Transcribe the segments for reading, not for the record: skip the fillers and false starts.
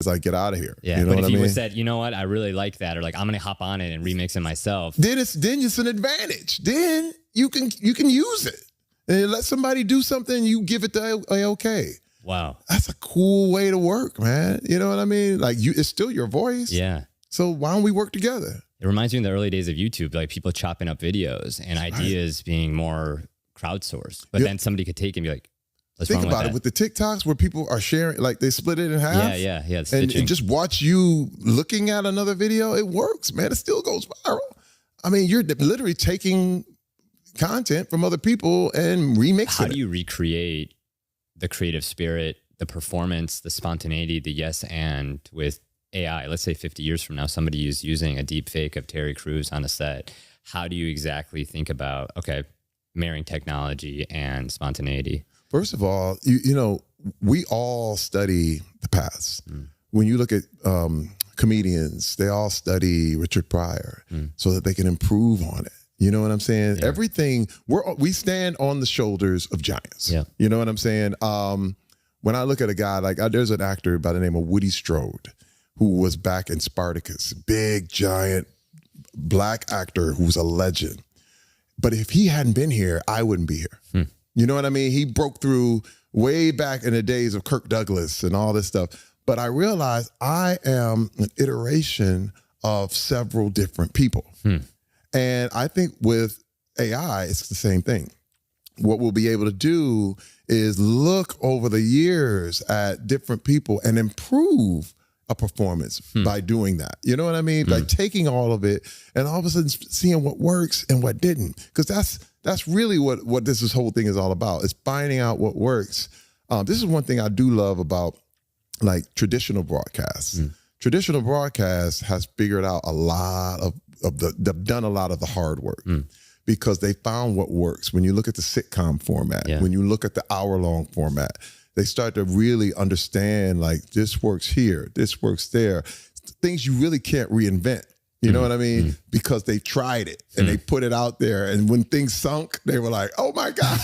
It's like, get out of here. Yeah, you know but what if I you mean? said, you know what, I really like that, or like I'm gonna hop on it and remix it myself. Then it's an advantage. Then you can use it and let somebody do something. You give it the okay. Wow, That's a cool way to work, man. You know what I mean? Like it's still your voice. yeah. So why don't we work together? It reminds me in the early days of YouTube, like people chopping up videos and ideas being more crowdsourced. But then somebody could take it and be like, let's Think run about with it with the TikToks where people are sharing, like they split it in half. Yeah. And just watch you looking at another video. It works, man. It still goes viral. I mean, you're literally taking content from other people and remixing How do you recreate the creative spirit, the performance, the spontaneity, the yes and with AI? Let's say 50 years from now, somebody is using a deep fake of Terry Crews on a set. How do you exactly think about, okay, marrying technology and spontaneity? First of all, you know, we all study the past. When you look at comedians, they all study Richard Pryor so that they can improve on it. You know what I'm saying? Yeah. Everything, we stand on the shoulders of giants. Yeah. You know what I'm saying? When I look at a guy, like there's an actor by the name of Woody Strode, who was back in Spartacus, big, giant, black actor who's a legend. But if he hadn't been here, I wouldn't be here. You know what I mean? He broke through way back in the days of Kirk Douglas and all this stuff. But I realized I am an iteration of several different people. And I think with AI, it's the same thing. What we'll be able to do is look over the years at different people and improve a performance by doing that. You know what I mean? By taking all of it and all of a sudden seeing what works and what didn't. Because that's really what this whole thing is all about. It's finding out what works. This is one thing I do love about like traditional broadcasts. Traditional broadcasts has figured out a lot of they've done a lot of the hard work because they found what works. When you look at the sitcom format, when you look at the hour-long format, they start to really understand like this works here, this works there. Things you really can't reinvent. You know what I mean? Because they tried it and they put it out there. And when things sunk, they were like, oh my God.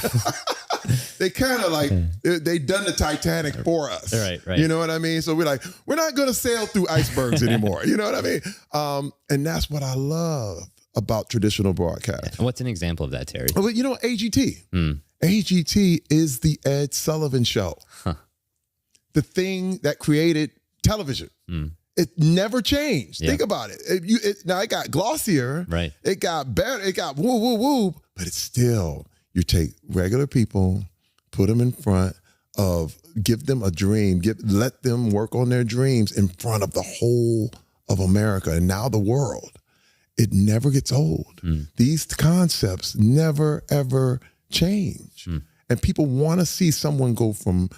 They kind of like, they done the Titanic for us. Right. You know what I mean? So we're like, we're not going to sail through icebergs anymore. You know what I mean? And that's what I love about traditional broadcast. And what's an example of that, Terry? Well, you know, AGT. AGT is the Ed Sullivan Show. The thing that created television. It never changed. Think about it. Now it got glossier. Right. It got better. It got woo, woo, woo. But it's still, you take regular people, put them in front of, give them a dream, let them work on their dreams in front of the whole of America and now the world. It never gets old. These concepts never, ever change. And people want to see someone go from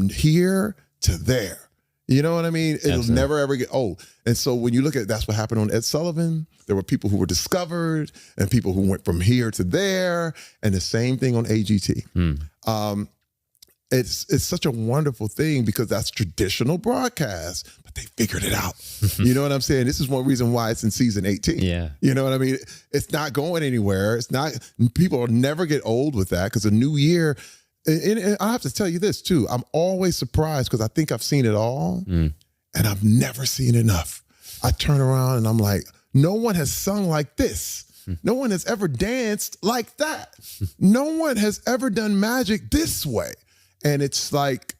here to there. You know what I mean? It'll never, ever get old. And so when you look at, that's what happened on Ed Sullivan. There were people who were discovered and people who went from here to there. And the same thing on AGT. It's such a wonderful thing because that's traditional broadcast, but they figured it out. You know what I'm saying? This is one reason why it's in season 18. Yeah. You know what I mean? It's not going anywhere. It's not, people will never get old with that because a new year. And I have to tell you this too. I'm always surprised because I think I've seen it all and I've never seen enough. I turn around and I'm like, no one has sung like this. No one has ever danced like that. No one has ever done magic this way. And it's like,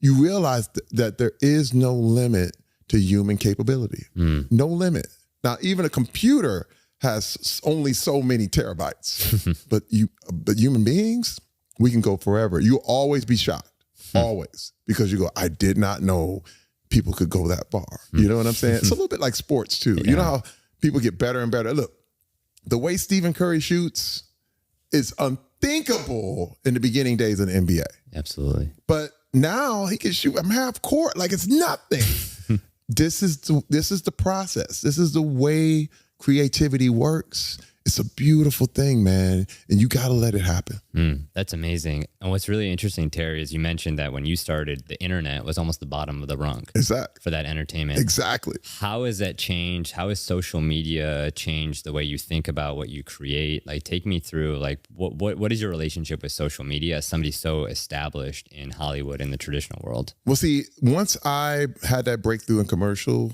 you realize that there is no limit to human capability. No limit. Now, even a computer has only so many terabytes, but human beings, we can go forever. You'll always be shocked, always, because you go, I did not know people could go that far. You know what I'm saying? It's a little bit like sports too. You know how people get better and better? Look, the way Stephen Curry shoots is unthinkable in the beginning days of the NBA. Absolutely. But now he can shoot half court like it's nothing. This is the process. This is the way creativity works. It's a beautiful thing, man. And you got to let it happen. That's amazing. And what's really interesting, Terry, is you mentioned that when you started, the internet was almost the bottom of the rung Exactly. for that entertainment. Exactly. How has that changed? How has social media changed the way you think about what you create? Like, take me through, like, what is your relationship with social media as somebody so established in Hollywood in the traditional world? Well, see, once I had that breakthrough in commercial,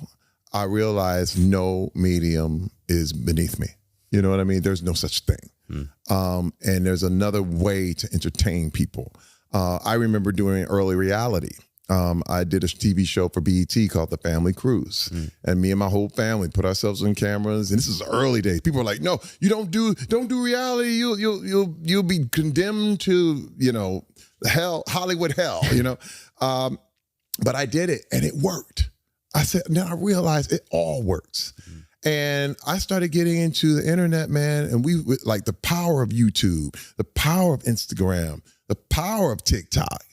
I realized no medium is beneath me. You know what I mean? There's no such thing. And there's another way to entertain people. I remember doing early reality. I did a TV show for BET called The Family Cruise, and me and my whole family put ourselves on cameras. And this is early days. People are like, "No, you don't do reality. You'll be condemned to, you know, hell, Hollywood hell." You know, but I did it, and it worked. I said, now I realized it all works. And I started getting into the internet, man, and we like the power of YouTube, the power of Instagram, the power of TikTok.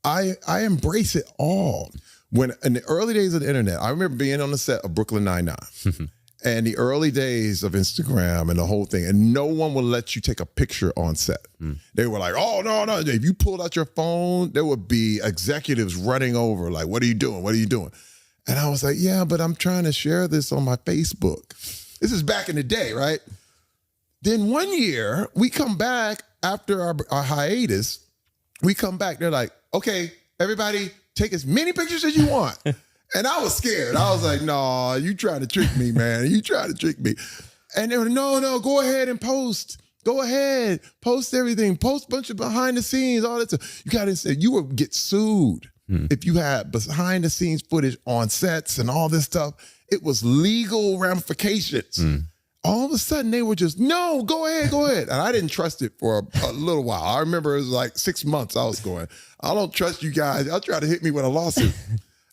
I embrace it all. When in the early days of the internet, I remember being on the set of Brooklyn Nine-Nine and the early days of Instagram and the whole thing, and no one would let you take a picture on set. They were like, "Oh, no. If you pulled out your phone, there would be executives running over like, 'What are you doing? What are you doing?'" And I was like, "Yeah, but I'm trying to share this on my Facebook." This is back in the day, right? Then one year, we come back after our hiatus. We come back. They're like, "Okay, everybody, take as many pictures as you want." And I was scared. I was like, "No, you trying to trick me, man. You trying to trick me." And they were, "No, go ahead and post. Go ahead. Post everything. Post a bunch of behind the scenes, all that stuff." You got to say, you would get sued. If you had behind the scenes footage on sets and all this stuff, it was legal ramifications. All of a sudden they were just, "No, go ahead. And I didn't trust it for a little while. I remember it was like 6 months I was going, "I don't trust you guys. Y'all try to hit me with a lawsuit."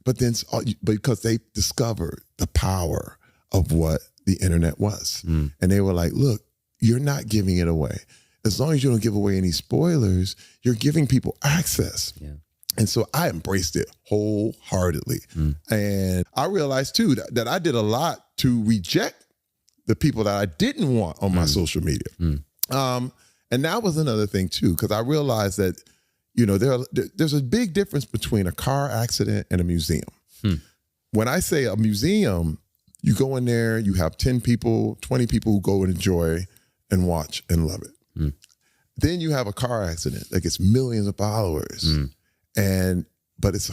But then because they discovered the power of what the internet was. And they were like, "Look, you're not giving it away. As long as you don't give away any spoilers, you're giving people access." Yeah. And so I embraced it wholeheartedly. And I realized too that I did a lot to reject the people that I didn't want on my social media. And that was another thing too, because I realized that, you know, there's a big difference between a car accident and a museum. When I say a museum, you go in there, you have 10 people, 20 people who go and enjoy and watch and love it. Then you have a car accident that gets millions of followers. But it's a